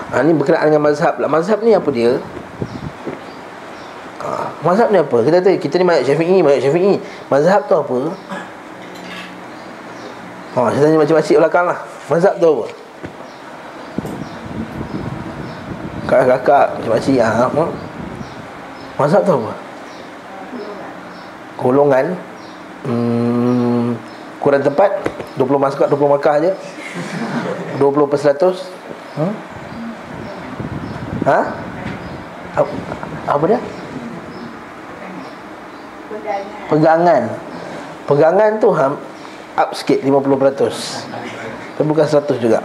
Ni berkenaan dengan mazhab lah. Mazhab ni apa dia? Mazhab ni apa? Kita ni mazhab Syafi'i. Mazhab tu apa? Saya tanya macam-macam belakang lah. Mazhab tu apa? Kakak macam-macam. Mazhab tu apa? Golongan. Kurang tepat 20 markah je. 20%. Apa dia? Pegangan tu up sikit 50%. Tapi bukan 100 juga.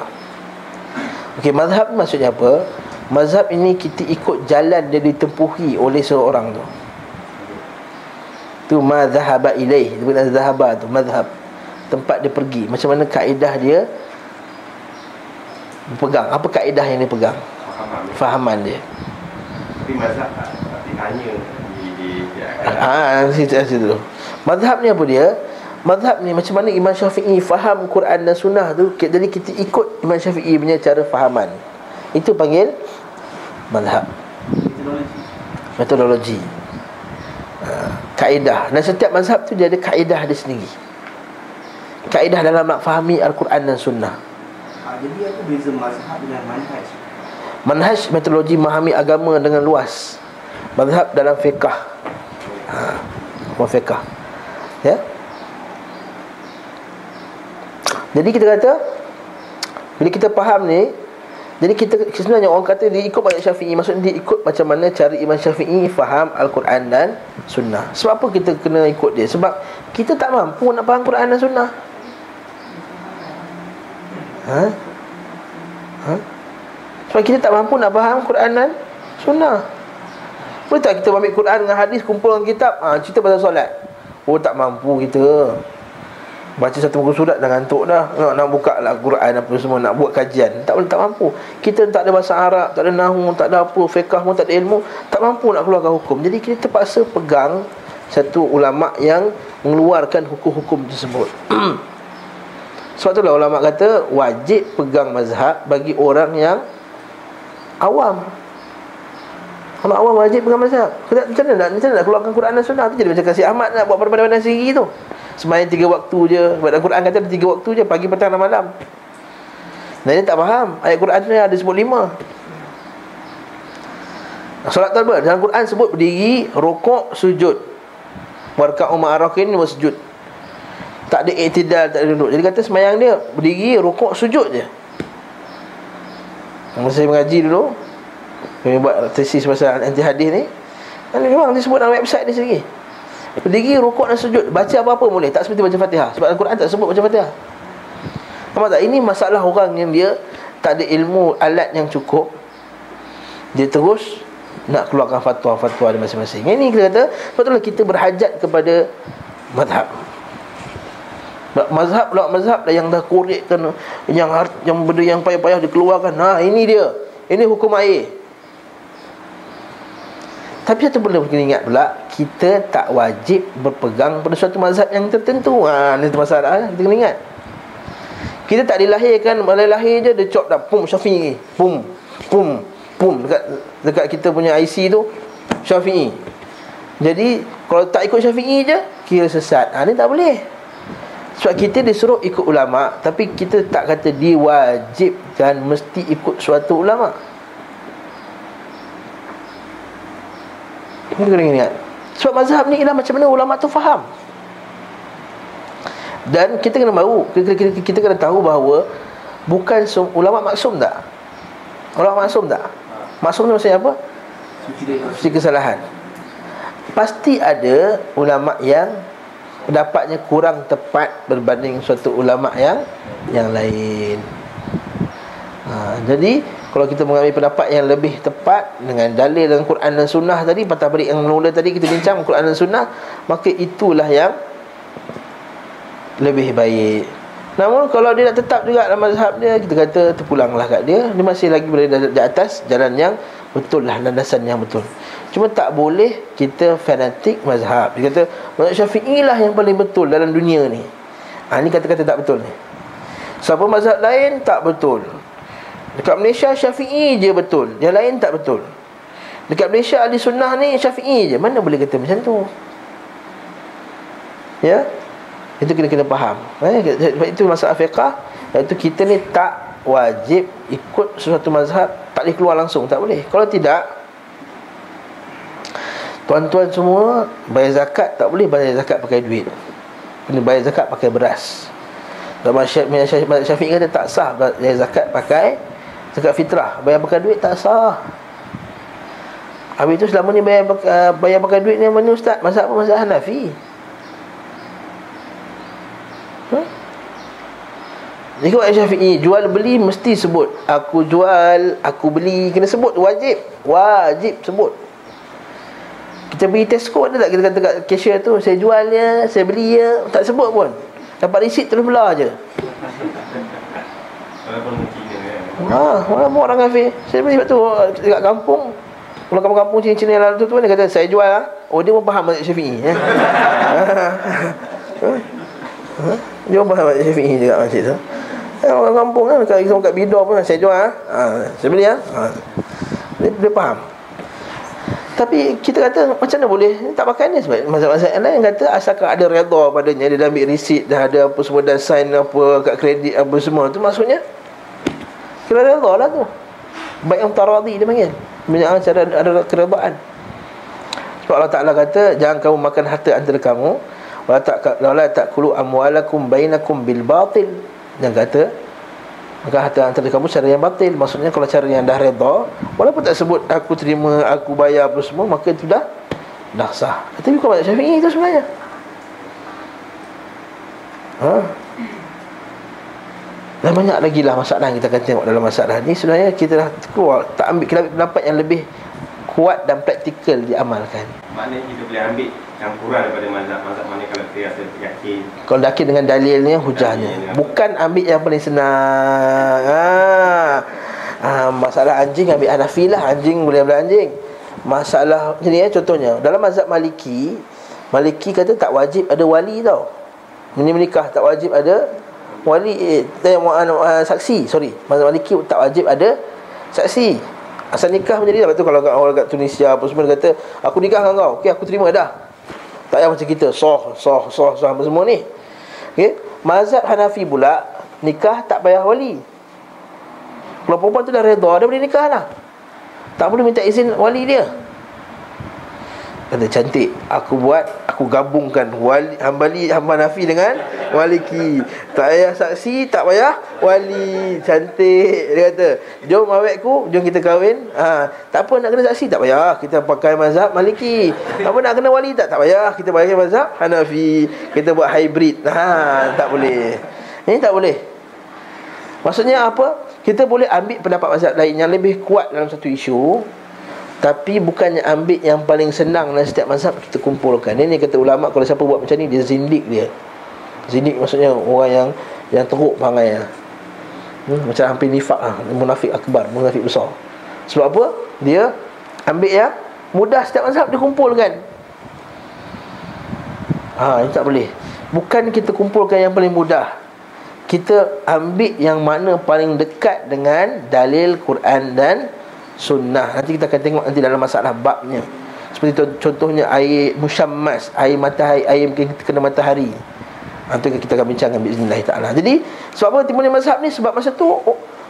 Okey, mazhab maksudnya apa? Mazhab ini kita ikut jalan dia ditempuhi oleh seorang tu. Tu mazhaba ilaih. Itu bukan zahaba tu, mazhab. Tempat dia pergi. Macam mana kaedah dia pegang. Apa kaedah yang dia pegang? Fahaman dia. Tapi mazhab tapi hanya situ dulu. Mazhab ni apa dia? Mazhab ni macam mana Imam Syafi'i faham Quran dan Sunnah tu. Jadi kita ikut Imam Syafi'i punya cara fahaman. Itu panggil mazhab. Metodologi. Kaedah. Dan setiap mazhab tu dia ada kaedah dia sendiri. Kaedah dalam nak fahami Al-Quran dan Sunnah. Jadi apa beza mazhab dengan manhaj? Manhaj metodologi memahami agama dengan luas. Mazhab dalam fiqh. Fiqh. Ya. Jadi kita kata, bila kita faham ni, jadi kita sebenarnya orang kata dia ikut mazhab Syafi'i. Maksudnya dia ikut macam mana cara Imam Syafi'i faham Al-Quran dan Sunnah. Sebab apa kita kena ikut dia? Sebab kita tak mampu nak faham Quran dan Sunnah. Sebab kita tak mampu nak faham Quran dan Sunnah. Boleh tak kita ambil Quran dengan hadis, kumpul dengan kitab, cerita pasal solat? Tak mampu kita. Baca satu muka surat dah ngantuk dah. Nak buka lah Quran apa semua, nak buat kajian, tak mampu. Kita tak ada bahasa Arab, tak ada nahwu, tak ada apa, fiqh pun tak ada ilmu, tak mampu nak keluarkan hukum. Jadi kita terpaksa pegang satu ulama' yang mengeluarkan hukum-hukum tersebut. Sebab itulah ulama' kata wajib pegang mazhab bagi orang yang awam. Orang awam wajib pegang mazhab. Macam mana nak keluarkan Quran dan Sunnah tu? Jadi macam Kasih Ahmad nak buat pada sendiri tu. Sembahyang 3 waktu je. Sebab Al-Quran kata ada 3 waktu je, pagi, petang dan malam. Dan dia tak faham. Ayat Quran tu ada sebut 5. Solat talbah dalam Quran sebut berdiri, rukuk, sujud. Warka'u ma'arakin wa sujud. Tak ada i'tidal, tak ada duduk. Jadi kata sembahyang dia berdiri, rukuk, sujud je. Masa saya mengaji dulu, kami buat tesis pasal anti hadis ni, memang disebut dalam website dia sendiri. Berdiri, rukuk dan sujud. Baca apa-apa boleh, tak seperti baca Fatihah. Sebab Al-Quran tak sebut baca Fatihah. Faham tak? Ini masalah orang yang dia tak ada ilmu alat yang cukup. Dia terus nak keluarkan fatwa-fatwa dia masing-masing. Ini kita kata, sebab itulah kita berhajat kepada mazhab. Mazhab dah yang dah korekkan, yang benda yang payah-payah dikeluarkan. Ini dia. Ini hukum air. Tapi satu benda kena ingat pula, kita tak wajib berpegang pada suatu mazhab yang tertentu. Ini masalah kita kena ingat. Kita tak dilahirkan, lahir je dia cop dah pum Syafi'i. Pum dekat kita punya IC tu Syafi'i. Jadi kalau tak ikut Syafi'i je kira sesat. Ni tak boleh. Sebab kita disuruh ikut ulama', tapi kita tak kata diwajibkan mesti ikut suatu ulama'. Ini kena ingat. Sebab mazhab ni ialah macam mana ulama' tu faham. Dan kita kena mahu, kita kena tahu bahawa bukan ulama' maksum tak? Ulama' maksum tak? Maksum tu maksudnya apa? Suci kesalahan. Pasti ada ulama' yang pendapatnya kurang tepat berbanding suatu ulama' yang lain. Jadi kalau kita mengambil pendapat yang lebih tepat dengan dalil dalam Quran dan Sunnah tadi, patah balik yang mula tadi kita bincang Quran dan Sunnah, maka itulah yang lebih baik. Namun kalau dia nak tetap juga dalam mazhab dia, kita kata terpulanglah kat dia. Dia masih lagi berada di atas jalan yang betul lah, landasan yang betul. Cuma tak boleh kita fanatik mazhab. Dia kata mazhab Syafi'i lah yang paling betul dalam dunia ni. Ni kata-kata tak betul ni. Siapa mazhab lain tak betul. Dekat Malaysia Syafi'i je betul, yang lain tak betul. Dekat Malaysia ahli sunnah ni Syafi'i je. Mana boleh kata macam tu? Ya, itu kena faham. Sebab itu masalah fiqah, iaitu kita ni tak wajib ikut sesuatu mazhab, tak boleh keluar langsung, tak boleh. Kalau tidak, tuan-tuan semua bayar zakat tak boleh bayar zakat pakai duit. Kena bayar zakat pakai beras. Dan Syafi'i kata tak sah bayar zakat pakai zakat fitrah. Bayar pakai duit tak sah. Habis itu selama ni bayar pakai duit ni mana ustaz? Mazhab apa? Mazhab Hanafi. Jika Syafi'i jual beli mesti sebut aku jual, aku beli, kena sebut, wajib sebut. Kita pergi Tesco ada tak kita kata kat cashier tu, saya jual ya, saya beli ya, tak sebut pun. Dapat resit terus belah je. Walaupun orang kafir. Saya beli sebab tu dekat kampung, kalau kampung-kampung Cina-Cina yang lalu tu dia kata saya jual lah. Oh, dia pun faham mazhab Syafi'i ya. Dia pun faham mazhab Syafi'i juga macam tu. Orang kampung kan, kat bidor pun saya jual saya beli lah. Dia faham. Tapi kita kata macam mana boleh tak pakai ni? Sebab mazhab-mazhab yang lain kata asalkan ada redha padanya, dia dah ambil resit, dah ada apa semua, dah sign apa kat kredit apa semua tu, maksudnya kira redha lah tu. Baik yang taradhi dia panggil, cara ada keredaan. Sebab Allah Ta'ala kata jangan kamu makan harta antara kamu, wala ta'kulu amwalakum bainakum bil batil. Yang kata maka harta antara kamu cara yang batil. Maksudnya kalau cara yang dah redha, walaupun tak sebut aku terima, aku bayar apa semua, maka itu dah sah. Tapi bukan mazhab Syafi'i itu sebenarnya. Dan banyak lagi lah masalah yang kita akan tengok dalam masalah ni. Sebenarnya kita dah keluar, tak ambil, kita ambil pendapat yang lebih kuat dan praktikal diamalkan. Maknanya kita boleh ambil campuran daripada mazhab-mazhab mana kalau kita rasa yakin. Kalau yakin dengan dalilnya, hujahnya. Bukan ambil yang paling senang. Masalah anjing ambil Hanafi lah, anjing boleh ambil anjing. Masalah macam ni contohnya dalam mazhab Maliki kata tak wajib ada wali tau. Menikah tak wajib ada wali, saksi. Mazhab Maliki tak wajib ada saksi. Asal nikah menjadi. Lepas tu kalau orang kat Tunisia apa semua, dia kata aku nikah dengan kau, okey aku terima dah. Tak payah macam kita soh apa semua ni. Okey, mazhab Hanafi pula nikah tak payah wali. Kalau perempuan tu dah redha, dia boleh nikah lah, tak perlu minta izin wali dia. Kata cantik, aku gabungkan hamba Hanafi dengan Maliki. Tak payah saksi, tak payah wali. Cantik. Dia kata, jom awetku, jom kita kahwin. Tak apa nak kena saksi, tak payah, kita pakai mazhab Maliki. Tak apa nak kena wali, tak payah, kita pakai mazhab Hanafi. Kita buat hybrid. Tak boleh. Ini tak boleh. Maksudnya apa? Kita boleh ambil pendapat mazhab lain yang lebih kuat dalam satu isu, tapi bukannya ambil yang paling senang dalam setiap mazhab kita kumpulkan. Ini kata ulama, kalau siapa buat macam ni, dia zindik dia. Zindik maksudnya orang yang teruk perangai. Macam hampir nifak munafik akbar, munafik besar. Sebab apa? Dia ambil yang mudah setiap mazhab dia kumpulkan. Ini tak boleh. Bukan kita kumpulkan yang paling mudah, kita ambil yang mana paling dekat dengan dalil Quran dan sunnah. Nanti kita akan tengok nanti dalam masalah babnya. Seperti contohnya air musyammas, air matahari, air kena matahari. Nanti kita akan bincangkan bismillah ta'ala. Jadi sebab apa timbulnya mazhab ni? Sebab masa tu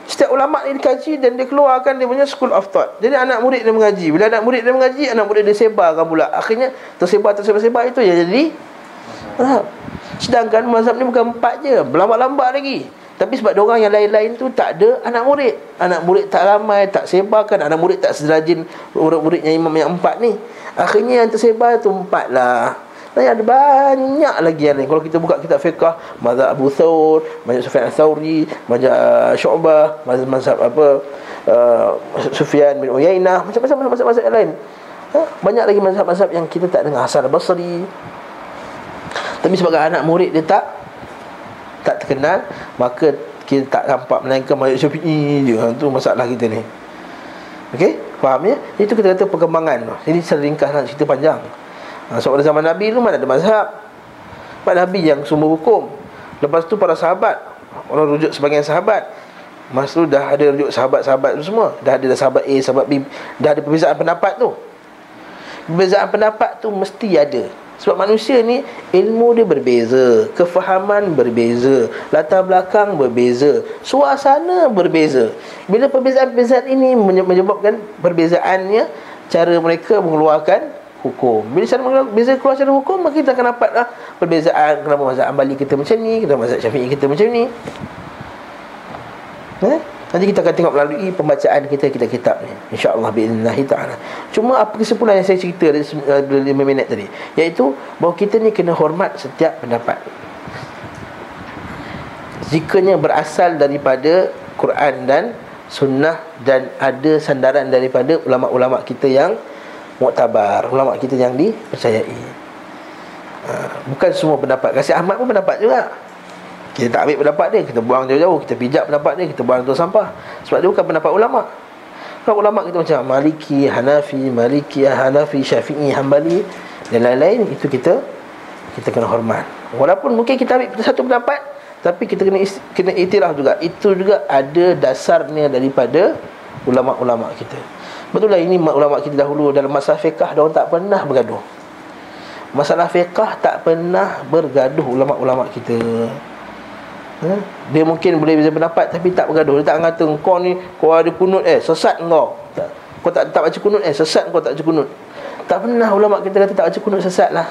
setiap ulama ni dikaji dan dia keluarkan dia punya school of thought. Jadi anak murid dia mengaji. Bila anak murid dia mengaji, anak murid dia sebarkan pula. Akhirnya tersebar itu ya jadi mazhab. Sedangkan mazhab ni bukan 4 je, berlambat-lambat lagi. Tapi sebab diorang yang lain-lain tu tak ada anak murid. Anak murid tak ramai, tak sebarkan. Anak murid tak serajin murid-muridnya imam yang 4 ni. Akhirnya yang tersebar tu 4 lah. Dan ada banyak lagi yang lain. Kalau kita buka kitab fiqah, mazhab Abu Thawr, mazhab Sufyan al-Thawri, mazhab Syu'bah, mazhab Sufyan bin Uyainah, macam-macam mazhab yang lain. Banyak lagi mazhab-mazhab yang kita tak dengar. Hasan al-Basri. Tapi sebagai anak murid dia tak terkenal, maka kita tak nampak melainkan mazhab Syafi'i je. Itu masalah kita ni. Okey, faham ya? Itu kita kata perkembangan. Ini seringkas nak cerita panjang. Sebab pada zaman Nabi tu mana ada mazhab. Pak Nabi yang sumber hukum. Lepas tu para sahabat, orang rujuk sebagian sahabat, Masa tu dah ada rujuk sahabat-sahabat tu semua. Dah ada sahabat A, sahabat B. Dah ada perbezaan pendapat tu. Perbezaan pendapat tu mesti ada. Sebab manusia ni ilmu dia berbeza, kefahaman berbeza, latar belakang berbeza, suasana berbeza. Bila perbezaan-perbezaan ini menyebabkan perbezaannya cara mereka mengeluarkan hukum. Bila cara berbeza keluar cara hukum, maka kita akan dapatlah perbezaan. Kenapa mazhab Hanbali kita macam ni, kenapa mazhab Syafi'i kita macam ni. Nanti kita akan tengok melalui pembacaan kita kitab ni, insya-Allah bi'idznillah ta'ala. Cuma apa kesimpulan yang saya cerita dari 5 minit tadi, iaitu bahawa kita ni kena hormat setiap pendapat jikanya berasal daripada Quran dan sunnah, dan ada sandaran daripada ulama-ulama kita yang muktabar, ulama kita yang dipercayai. Bukan semua pendapat. Kasih Ahmad pun pendapat juga. Kita tak ambil pendapat dia, kita buang jauh-jauh. Kita pijak pendapat dia, kita buang tong sampah. Sebab dia bukan pendapat ulama. Kalau ulama kita macam Maliki, Hanafi, Syafi'i, Hanbali dan lain-lain, itu kita kena hormat. Walaupun mungkin kita ambil satu pendapat, tapi kita kena iktiraf juga. Itu juga ada dasarnya daripada ulama-ulama kita. Betul lah, ini ulama kita dahulu dalam masalah fiqh, diorang tak pernah bergaduh. Masalah fiqh tak pernah bergaduh ulama-ulama kita. Dia mungkin boleh beza pendapat tapi tak bergaduh. Dia tak kata kau ni, kau ada kunut sesat kau. Kau tak baca kunut sesat kau tak baca kunut. Tak pernah ulama kita kata tak baca kunut sesat lah.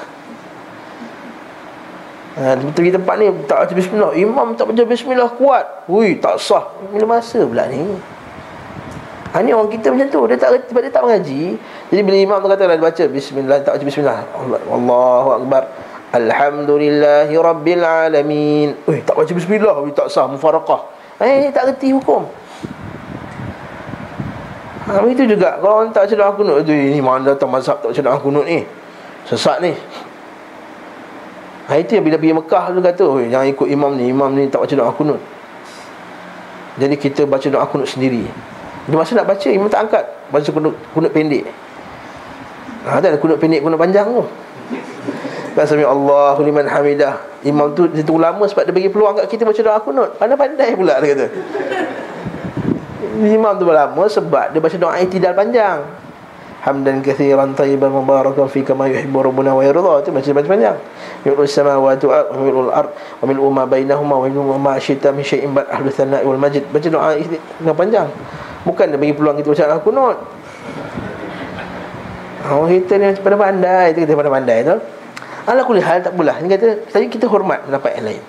Di tempat ni tak baca bismillah, imam tak baca bismillah kuat. Ui, tak sah. Bila masa pula ni? Ni orang kita macam tu. Dia tak reti, sebab dia tak mengaji. Jadi bila imam tu kata dia baca bismillah, tak baca bismillah, Allahu akbar, alhamdulillahi rabbil alamin. Tak baca bismillah, tak sah, mufaraqah. Tak reti hukum. Begitu juga kalau orang tak baca doa kunut tu, ini mana datang mazhab tak baca doa kunut ni, sesat ni. Itu yang bila pergi Mekah tu kata, jangan ikut imam ni tak baca doa kunut. Jadi kita baca doa kunut sendiri. Dia masa nak baca, imam tak angkat, baca kunut pendek. Ada kunut pendek, kunut panjang tu. Kan sami Allahu liman hamidah. Imam tu dia tunggu lama sebab dia bagi peluang kat kita baca doa kunut. Pandai-pandai pula dia kata. Imam tu berlama sebab dia baca doa i'tidal panjang. Hamdan katsiran tayyiban mubarakan fi kama yuhibbu rabbuna wa yarda. Itu baca panjang. Mil'us samawati wa mil'ul ard wa mil'u ma bainahuma wa mil'u ma syi'ta min syai'in ba'd ahlus thana'i wal majid. Baca doa yang panjang. Bukan dia bagi peluang kita baca doa kunut. Kita ni macam pandai-pandai. Kita pandai-pandai tu. Ala kulli hal tak boleh. Ini kata tadi kita hormat pendapat yang lain.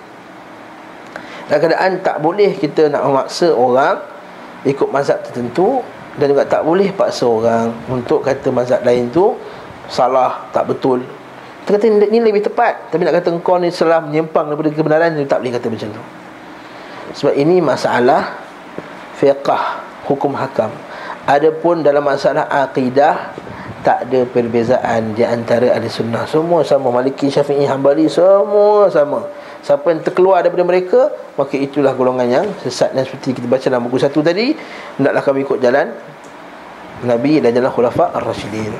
Dalam keadaan tak boleh kita nak memaksa orang ikut mazhab tertentu, dan juga tak boleh paksa orang untuk kata mazhab lain tu salah, tak betul. Kita kata ni lebih tepat, tapi nak kata engkau ni salah, menyimpang daripada kebenaran, tak boleh kata macam tu. Sebab ini masalah fiqh, hukum hakam. Adapun dalam masalah akidah, tak ada perbezaan di antara ahli sunnah. Semua sama, Maliki, Syafi'i, Hanbali, semua sama. Siapa yang terkeluar daripada mereka, maka itulah golongan yang sesat. Dan seperti kita baca dalam buku 1 tadi, hendaklah kami ikut jalan Nabi dan jalan Khulafa' Ar-Rasyidin.